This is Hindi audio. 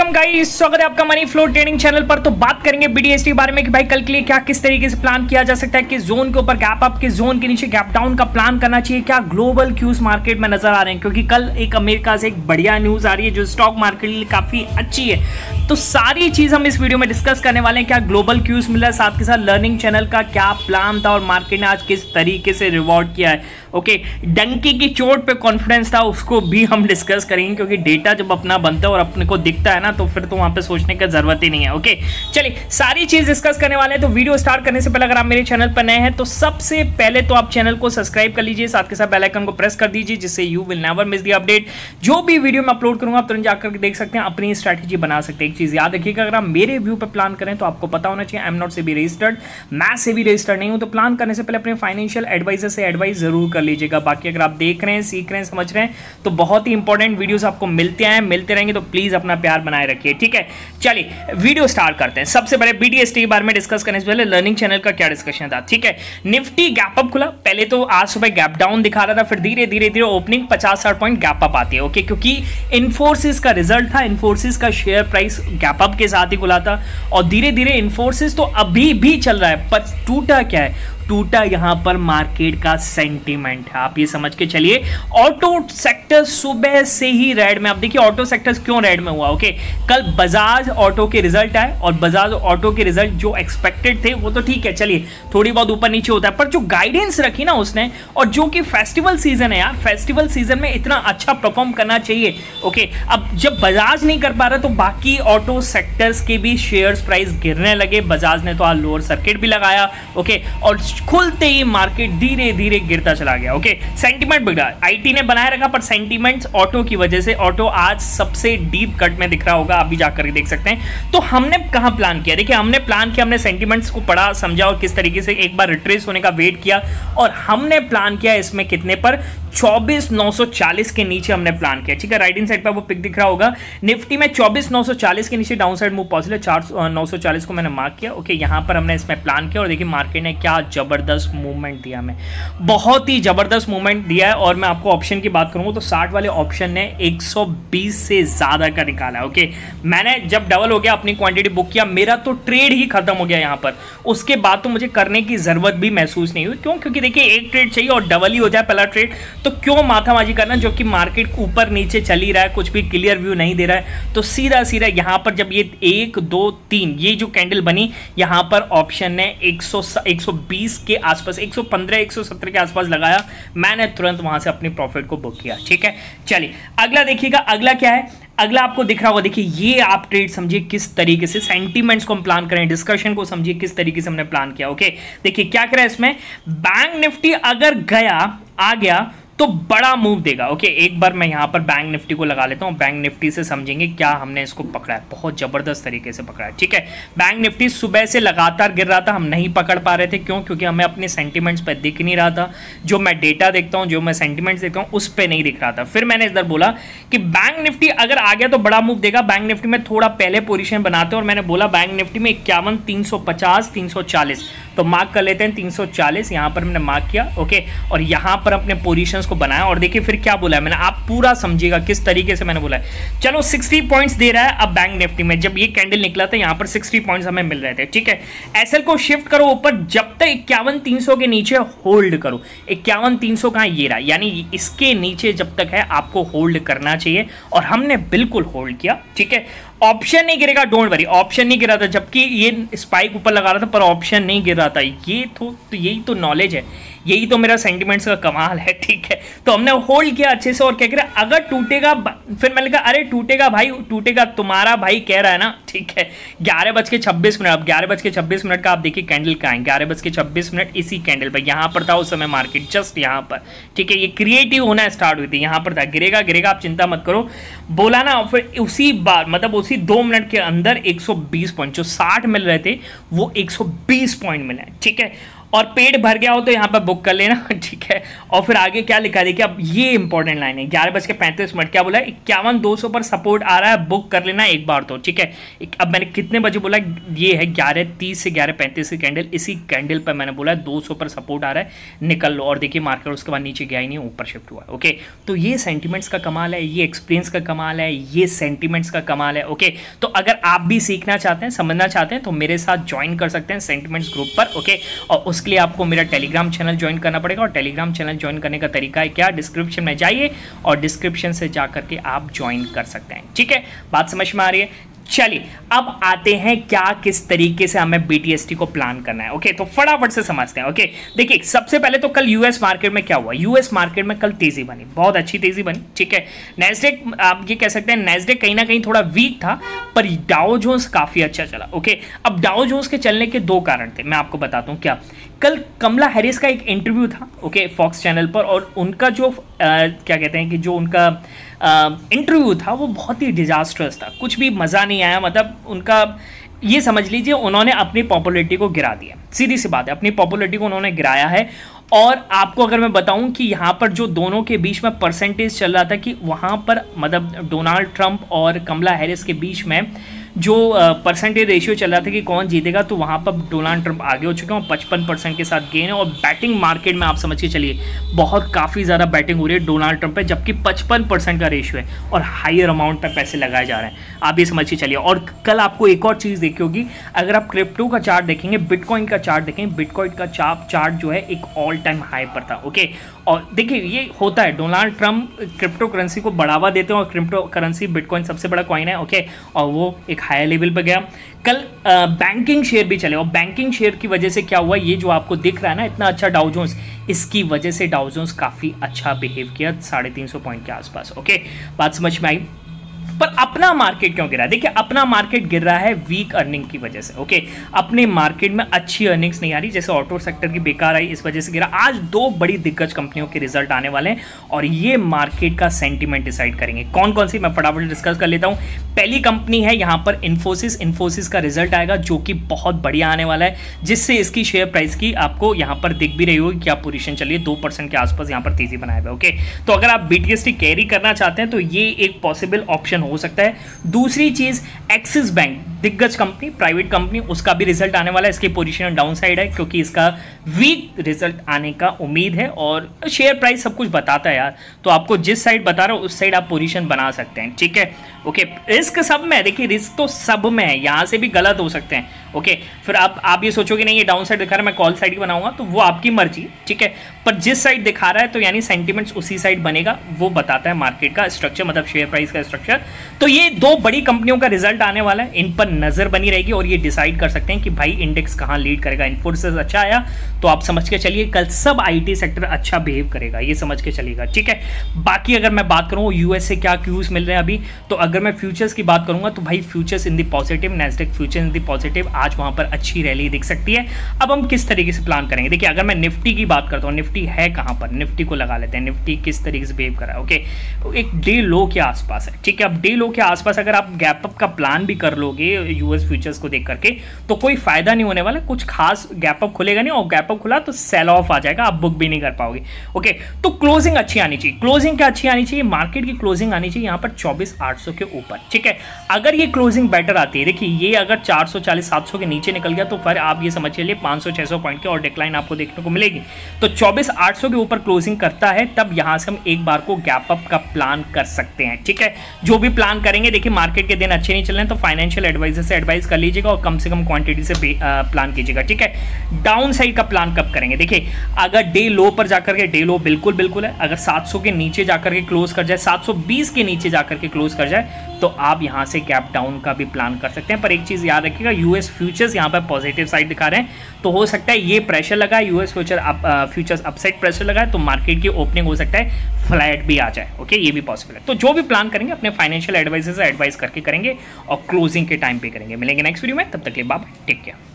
वेलकम गाइस, स्वागत है आपका मनी फ्लो ट्रेडिंग चैनल पर। तो बात करेंगे बीडीएसटी बारे में कि भाई कल के लिए क्या किस तरीके से प्लान किया जा सकता है, कि जोन के ऊपर गैप अप, के जोन के नीचे गैप डाउन का प्लान करना चाहिए, क्या ग्लोबल क्यूज मार्केट में नजर आ रहे हैं, क्योंकि कल एक अमेरिका से एक बढ़िया न्यूज आ रही है जो स्टॉक मार्केट के लिए काफी अच्छी है। तो सारी चीज हम इस वीडियो में डिस्कस करने वाले हैं, क्या ग्लोबल क्यूज मिला है, साथ के साथ लर्निंग चैनल का क्या प्लान था और मार्केट ने आज किस तरीके से रिवॉर्ड किया है। ओके, डंकी की चोट पे कॉन्फिडेंस था, उसको भी हम डिस्कस करेंगे, क्योंकि डेटा जब अपना बनता है और अपने को दिखता है ना, तो फिर तो वहां पे सोचने की जरूरत ही नहीं है। ओके, चलिए सारी चीज डिस्कस करने वाले हैं। तो वीडियो स्टार्ट करने से पहले अगर आप मेरे चैनल पर नए हैं तो सबसे पहले तो आप चैनल को सब्सक्राइब कर लीजिए, साथ के साथ बेल आइकन को प्रेस कर दीजिए, जिससे you will never miss the update. जो भी वीडियो मैं अपलोड करूंगा आप तुरंत जाकर देख सकते हैं, अपनी स्ट्रैटेजी बना सकते हैं। एक चीज याद रखिएगा, अगर आप मेरे व्यू पर प्लान करें तो आपको पता होना चाहिए I am not SEBI registered, मैं सेबी रजिस्टर्ड नहीं हूं। तो प्लान करने से पहले अपने फाइनेंशियल एडवाइजर से एडवाइस जरूर कर लीजिएगा। बाकी अगर आप देख रहे हैं, सीख रहे हैं, समझ रहे हैं तो बहुत ही इंपॉर्टेंट वीडियोस आपको मिलते रहेंगे, तो प्लीज अपना प्यार बनाए रखिए, ठीक है। चलिए वीडियो स्टार्ट करते हैं। सबसे पहले बीडीएसटी के बारे में डिस्कस करने से पहले लर्निंग चैनल का क्या डिस्कशन था, ठीक है। निफ्टी गैप अप खुला, पहले तो आज सुबह गैप डाउन दिखा रहा था, फिर धीरे धीरे ओपनिंग 50-60 पॉइंट गैप अप आती है। ओके, क्योंकि इन्फोसिस का रिजल्ट था, इन्फोसिस का शेयर प्राइस गैप अप के साथ ही खुला था और धीरे धीरे इन्फोसिस तो अभी भी चल रहा है, पर टूटा क्या है, टूटा यहां पर मार्केट का सेंटीमेंट है। आप ये समझ के चलिए, ऑटो सेक्टर सुबह से ही रेड में। अब देखिए ऑटो सेक्टर क्यों रेड में हुआ। ओके, कल बजाज ऑटो के रिजल्ट आए और बजाज ऑटो के रिजल्ट जो एक्सपेक्टेड थे वो तो ठीक है, चलिए थोड़ी बहुत ऊपर नीचे होता है, पर जो गाइडेंस रखी ना उसने, और जो कि फेस्टिवल सीजन है यार, फेस्टिवल सीजन में इतना अच्छा परफॉर्म करना चाहिए। ओके, अब जब बजाज नहीं कर पा रहा तो बाकी ऑटो सेक्टर्स के भी शेयर्स प्राइस गिरने लगे। बजाज ने तो आज लोअर सर्किट भी लगाया। ओके, और खुलते ही मार्केट धीरे धीरे गिरता चला गया। ओके, सेंटीमेंट बिगड़ा, आईटी ने बनाए रखा, पर सेंटीमेंट्स ऑटो की वजह से, ऑटो आज सबसे डीप कट में दिख रहा होगा, अभी जाकर देख सकते हैं। तो हमने कहां प्लान किया, देखिए हमने प्लान किया, हमने सेंटीमेंट्स को पढ़ा, समझा और किस तरीके से एक बार रिट्रेस होने का वेट किया, और हमने प्लान किया इसमें कितने पर, 24,940 के नीचे हमने प्लान किया, ठीक है। राइट इन साइड पर वो पिक दिख रहा होगा, निफ्टी में 24,940 के नीचे डाउन साइड मूव पॉसिबल है, 4,940 को मैंने मार्क किया। ओके, यहां पर हमने इसमें प्लान किया और देखिए मार्केट ने क्या जबरदस्त मूवमेंट दिया, हमें बहुत ही जबरदस्त मूवमेंट दिया है। और मैं आपको ऑप्शन की बात करूंगा तो 60 वाले ऑप्शन ने 120 से ज्यादा का निकाला। ओके, मैंने जब डबल हो गया अपनी क्वांटिटी बुक किया, मेरा तो ट्रेड ही खत्म हो गया यहां पर। उसके बाद तो मुझे करने की जरूरत भी महसूस नहीं हुई, क्यों, क्योंकि देखिए एक ट्रेड चाहिए और डबल ही हो जाए पहला ट्रेड, तो क्यों माथामाजी करना, जो कि मार्केट ऊपर नीचे चल ही रहा है, कुछ भी क्लियर व्यू नहीं दे रहा है। तो सीधा सीधा यहां पर जब ये 1 2 3 ये जो कैंडल बनी, यहां पर ऑप्शन ने 120 के आसपास, 115 170 के आसपास लगाया, मैंने तुरंत वहां से अपनी प्रॉफिट को बुक किया, ठीक है। चलिए अगला देखिएगा, अगला क्या है, अगला आपको दिख रहा होगा, देखिए ये आप ट्रेड समझिए किस तरीके से, सेंटीमेंट्स को हम प्लान करें, डिस्कशन को समझिए किस तरीके से हमने प्लान किया। ओके, देखिए क्या करें इसमें, बैंक निफ्टी अगर आ गया तो बड़ा मूव देगा। ओके, एक बार मैं यहां पर बैंक निफ्टी को लगा लेता हूं, बैंक निफ्टी से समझेंगे क्या हमने इसको पकड़ा है, बहुत जबरदस्त तरीके से पकड़ा है, ठीक है। बैंक निफ्टी सुबह से लगातार गिर रहा था, हम नहीं पकड़ पा रहे थे, क्यों, क्योंकि हमें अपने सेंटीमेंट्स पर दिख नहीं रहा था, जो मैं डेटा देखता हूं, जो मैं सेंटीमेंट्स देखता हूं उस पर नहीं दिख रहा था। फिर मैंने इधर बोला कि बैंक निफ्टी अगर आ गया तो बड़ा मूव देगा, बैंक निफ्टी में थोड़ा पहले पोजिशन बनाते हैं, और मैंने बोला बैंक निफ्टी में 51 350 340, तो मार्क कर लेते हैं 340, यहां पर मैंने मार्क किया। ओके, और यहां पर अपने पोजीशंस को बनाया, और देखिए फिर क्या बोला है मैंने, आप पूरा समझिएगा किस तरीके से मैंने बोला है। चलो 60 पॉइंट्स दे रहा है अब बैंक निफ्टी में, जब ये कैंडल निकला था यहां पर 60 पॉइंट्स हमें मिल रहे थे, ठीक है। एसएल को शिफ्ट करो ऊपर, जब तक 51,300 के नीचे होल्ड करो। 51,300 कहां, ये रहा, यानी इसके नीचे जब तक है आपको होल्ड करना चाहिए, और हमने बिल्कुल होल्ड किया, ठीक है। ऑप्शन नहीं गिरेगा, डोंट वरी, ऑप्शन नहीं गिरा था, जबकि ये स्पाइक ऊपर लगा रहा था पर ऑप्शन नहीं गिर रहा था। ये तो यही तो नॉलेज है, यही तो मेरा सेंटिमेंट्स का कमाल है, ठीक है। तो हमने होल्ड किया अच्छे से, और क्या करें, अगर टूटेगा, फिर मैंने कहा अरे टूटेगा भाई, टूटेगा, तुम्हारा भाई कह रहा है ना, ठीक है। 11:26 अब 11:26 का आप देखिए कैंडल का है, 11:26 इसी कैंडल पर, यहां पर था उस समय मार्केट, जस्ट यहां पर, ठीक है। ये क्रिएटिव होना स्टार्ट हुई थी, यहां पर था, गिरेगा गिरेगा, आप चिंता मत करो, बोला ना। फिर उसी बार, मतलब उसी 2 मिनट के अंदर 120 पॉइंट, जो 60 मिल रहे थे वो 120 पॉइंट मिले, ठीक है। और पेट भर गया हो तो यहाँ पर बुक कर लेना, ठीक है। और फिर आगे क्या लिखा देखिए, अब ये इंपॉर्टेंट लाइन है, 11:35 क्या बोला, 51,200 पर सपोर्ट आ रहा है, बुक कर लेना एक बार तो, ठीक है। अब मैंने कितने बजे बोला, ये है 11:30 से 11:35 की कैंडल, इसी कैंडल पर मैंने बोला 200 पर सपोर्ट आ रहा है, निकल लो। और देखिए मार्केट उसके बाद नीचे गया ही नहीं, ऊपर शिफ्ट हुआ, ओके। तो ये सेंटिमेंट्स का कमाल है, ये एक्सपीरियंस का कमाल है, ये सेंटिमेंट्स का कमाल है, ओके। तो अगर आप भी सीखना चाहते हैं, समझना चाहते हैं, तो मेरे साथ ज्वाइन कर सकते हैं सेंटिमेंट्स ग्रुप पर, ओके। और उसके लिए आपको मेरा टेलीग्राम चैनल ज्वाइन करना पड़ेगा, और टेलीग्राम चैनल ज्वाइन करने का तरीका है क्या, डिस्क्रिप्शन में जाइए और डिस्क्रिप्शन से जाकर के आप ज्वाइन कर सकते हैं, ठीक है। बात समझ में आ रही है। चलिए अब आते हैं क्या किस तरीके से हमें बीटीएसटी को प्लान करना है, ओके। तो फटाफट से समझते हैं, ओके। देखिए सबसे पहले तो कल यूएस मार्केट में क्या हुआ, यूएस मार्केट में कल तेजी बनी, बहुत अच्छी तेजी बनी, ठीक है। नैस्डैक आप ये कह सकते हैं, नैस्डैक कहीं ना कहीं थोड़ा वीक था, पर डाउ जोन्स काफी अच्छा चला, ओके। अब डाउ जोन्स के चलने के दो कारण थे, मैं आपको बताता हूं क्या। कल कमला हैरिस का एक इंटरव्यू था, ओके, फॉक्स चैनल पर, और उनका जो क्या कहते हैं कि जो उनका इंटरव्यू था वो बहुत ही डिजास्टर्स था, कुछ भी मज़ा नहीं आया। मतलब उनका ये समझ लीजिए उन्होंने अपनी पॉपुलैरिटी को गिरा दिया, सीधी सी बात है, अपनी पॉपुलैरिटी को उन्होंने गिराया है। और आपको अगर मैं बताऊं कि यहाँ पर जो दोनों के बीच में परसेंटेज चल रहा था कि वहाँ पर मतलब डोनाल्ड ट्रंप और कमला हैरिस के बीच में जो परसेंटेज रेशियो चल रहा था कि कौन जीतेगा, तो वहाँ पर डोनाल्ड ट्रंप आगे हो चुके हैं, 55% के साथ गेन है। और बैटिंग मार्केट में आप समझ के चलिए बहुत काफ़ी ज़्यादा बैटिंग हो रही है डोनाल्ड ट्रंप पे, जबकि 55% का रेशियो है और हायर अमाउंट तक पैसे लगाए जा रहे हैं, आप ये समझ के चलिए। और कल आपको एक और चीज़ देखी होगी, अगर आप क्रिप्टो का चार्ट देखेंगे, बिटकॉइन का चार्ट देखेंगे, बिटकॉइन का चार्ट जो है एक ऑल टाइम हाई पर था, ओके। और देखिए ये होता है, डोनाल्ड ट्रंप क्रिप्टो करेंसी को बढ़ावा देते हैं, और क्रिप्टो करेंसी बिटकॉइन सबसे बड़ा कॉइन है, ओके, और वो एक हायर लेवल पर गया। कल बैंकिंग शेयर भी चले, और बैंकिंग शेयर की वजह से क्या हुआ, ये जो आपको दिख रहा है ना इतना अच्छा डाउ जोन्स, इसकी वजह से डाउ जोन्स काफ़ी अच्छा बिहेव किया 350 पॉइंट के आसपास, ओके। बात समझ में आई। पर अपना मार्केट क्यों गिरा है, देखिए अपना मार्केट गिर रहा है वीक अर्निंग की वजह से, ओके। अपने मार्केट में अच्छी अर्निंग्स नहीं आ रही, जैसे ऑटो सेक्टर की बेकार आई, इस वजह से गिरा। आज दो बड़ी दिग्गज कंपनियों के रिजल्ट आने वाले हैं, और ये मार्केट का सेंटीमेंट डिसाइड करेंगे। कौन कौन सी, मैं फटाफट डिस्कस कर लेता हूँ। पहली कंपनी है यहाँ पर इन्फोसिस का रिजल्ट आएगा, जो कि बहुत बढ़िया आने वाला है, जिससे इसकी शेयर प्राइस की आपको यहाँ पर दिख भी रही होगी क्या पोजीशन चलिए, 2% के आसपास यहाँ पर तेजी बनाया हुआ, ओके। तो अगर आप बीटीएसटी कैरी करना चाहते हैं तो ये एक पॉसिबल ऑप्शन हो सकता है। दूसरी चीज, एक्सिस बैंक दिग्गज कंपनी, प्राइवेट कंपनी, उसका भी रिजल्ट आने वाला है, इसकी पोजीशन डाउन साइड है क्योंकि इसका वीक रिजल्ट आने का उम्मीद है, और शेयर प्राइस सब कुछ बताता है यार, तो आपको जिस साइड बता रहा हूं उस साइड आप पोजीशन बना सकते हैं, ठीक है, ओके। रिस्क सब में है, देखिए रिस्क तो सब में है, यहां से भी गलत हो सकते हैं, ओके। फिर आप ये सोचोगे नहीं ये डाउन साइड दिखा रहा है मैं कॉल साइड ही बनाऊंगा, तो वो आपकी मर्जी, ठीक है। पर जिस साइड दिखा रहा है तो यानी सेंटिमेंट्स उसी साइड बनेगा, वो बताता है मार्केट का स्ट्रक्चर, मतलब शेयर प्राइस का स्ट्रक्चर। तो ये दो बड़ी कंपनियों का रिजल्ट आने वाला है, इन पर नजर बनी रहेगी, और ये डिसाइड कर सकते हैं कि भाई इंडेक्स कहां लीड करेगा। इन्फोसिस अच्छा आया तो आप समझ के चलिए कल सब आईटी सेक्टर अच्छा बिहेव करेगा, ये समझ के चलिएगा, ठीक है। बाकी अगर मैं बात करूं यूएस से क्या क्यूज मिल रहे हैं अभी, तो अगर मैं फ्यूचर्स की बात करूंगा तो भाई futures in the positive, Nasdaq futures in the positive, आज वहां पर अच्छी रैली दिख सकती है। अब हम किस तरीके से प्लान करेंगे, देखिए अगर मैं निफ्टी की बात करता हूं, निफ्टी है कहां पर, निफ्टी को लगा लेते हैं, निफ्टी किस तरीके से बिहेव कर रहा है, ओके। एक डे लो के आसपास है, ठीक है। अब डे लो के आसपास अगर आप गैप अप का प्लान भी कर लोगे यूएस फ्यूचर्स को देख करके, तो कोई फायदा नहीं होने वाला, कुछ खास गैप अप खुलेगा नहीं, और गैप अप खुला तो सेल ऑफ आ जाएगा, आप बुक भी नहीं कर पाओगे, ओके। तो क्लोजिंग अच्छी आनी चाहिए, क्लोजिंग क्या अच्छी आनी चाहिए, मार्केट की क्लोजिंग आनी चाहिए यहाँ पर 24,800 के ऊपर, ठीक है। अगर ये क्लोजिंग बेटर आती है, देखिए ये अगर 440-700 के नीचे निकल गया तो फिर आप ये समझ चलिए 500-600 पॉइंट की और डिक्लाइन आपको देखने को मिलेगी। तो 24,800 के ऊपर क्लोजिंग करता है तब यहां से हम एक बार को गैप अप का प्लान कर सकते हैं, ठीक है। जो भी प्लान करेंगे, देखिए मार्केट के दिन अच्छे नहीं चल रहे हैं तो फाइनेंशियल एडवाइजर से एडवाइस कर लीजिएगा, और कम से कम क्वांटिटी से प्लान कीजिएगा, ठीक है। डाउन साइड का प्लान कब करेंगे, देखिए अगर डे लो पर जाकर के, डे लो बिल्कुल है, अगर 700 के नीचे जाकर के क्लोज कर जाए, 720 के नीचे जाकर के क्लोज कर जाए, तो आप यहां से गैप डाउन का भी प्लान कर सकते हैं। पर एक चीज याद रखिएगा, यूएस फ्यूचर्स यहां पर पॉजिटिव साइड दिखा रहे हैं, तो हो सकता है ये प्रेशर लगा है, यूएस फ्यूचर्स अपसाइड प्रेशर लगा है, तो मार्केट की ओपनिंग हो सकता है फ्लैट भी आ जाए, ओके, ये भी पॉसिबल है। तो जो भी प्लान करेंगे अपने फाइनेंशियल एडवाइजर से एडवाइस करके करेंगे, और क्लोजिंग के टाइम पे करेंगे। मिलेंगे नेक्स्ट वीडियो में, तब तक के लिए बाय, टेक केयर।